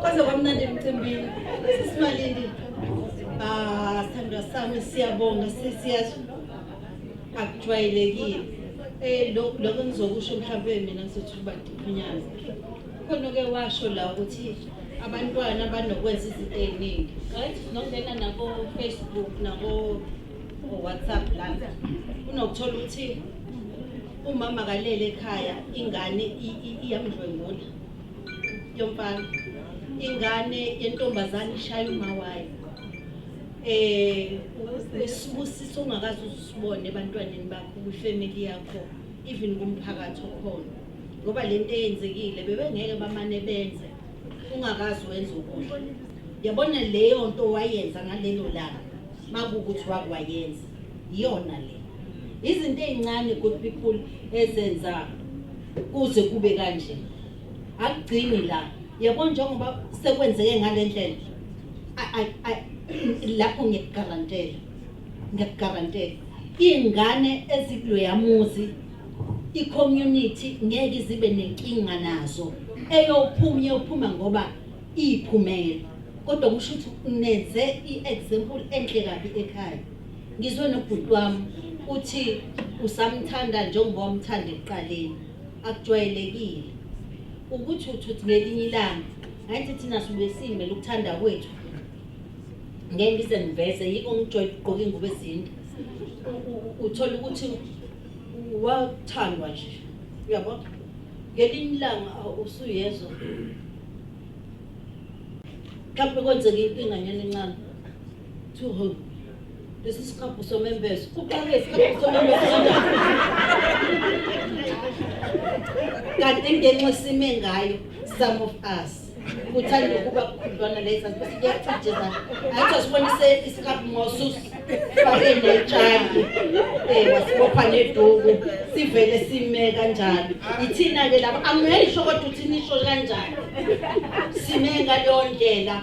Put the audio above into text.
Kwaze kwamnandi emcimbini. Sisimalini. Sithandwa sami siyabonga sesiyazi. Akujwayelekile. Lokho engizokusho mhlawumbe mina ngizothi ubadiphunyana. Khona ke washo la ukuthi abantwana banokwenza izinto eziningi. Right? Nokungena nako Facebook nako WhatsApp la. Unokuthola ukuthi umama kalele ekhaya ingane iyamdlwengula. Yomfana. Ingane yentombazane ishaya umawayo. Usibusiso ungakazi usibone ebantwaneni bakho kwifamily yakho even kumphakathi okhona ngoba lento eyenzekile bebengeke bamane benze ungakazi wenza ukudla yabona leyo nto wayenza ngalelo langa makukuthi wakwayenza iyona le izinto ezincane good people ezenza kuze kube kanje akugcini la yabona njengoba sekwenzeke ngalendlela lapho ngiyakgarantela ingane ezikuloyamuzi i-community ngeke zibe nenkinga nazo eyophuma ngoba iphumele kodwa kusho ukuthi unenze i-example enhle kabi ekhaya ngizwe nobhuti wami uthi usamthanda njengoba wamthanda ekuqaleni akujwayelekile ukuthi uthi ngelinye ilanga ngathi thina sibuye simele ukuthanda kwethu ngeke ngize ngiveze yiko ngijwayele ukugqoka ingubo ezinde uthola ukuthi wathandwa nje uyabo ngelinye ilanga usuyezwa mhlawumbe kwenzeke inkinga nyana encane to lesi sikhabu somembezo kuqale isikhabu somembezo kanti ngenxa sime ngayo some of us uthanda ukuba khudlwana leza ukuthi kuyachijeza athi asibonise isikhabu ngosusu fake netshali wasibopha neduku sivele sime kanjalo ithina ke lapha angisho kodwa uthi nisho kanjani sime ngaleyo ndlela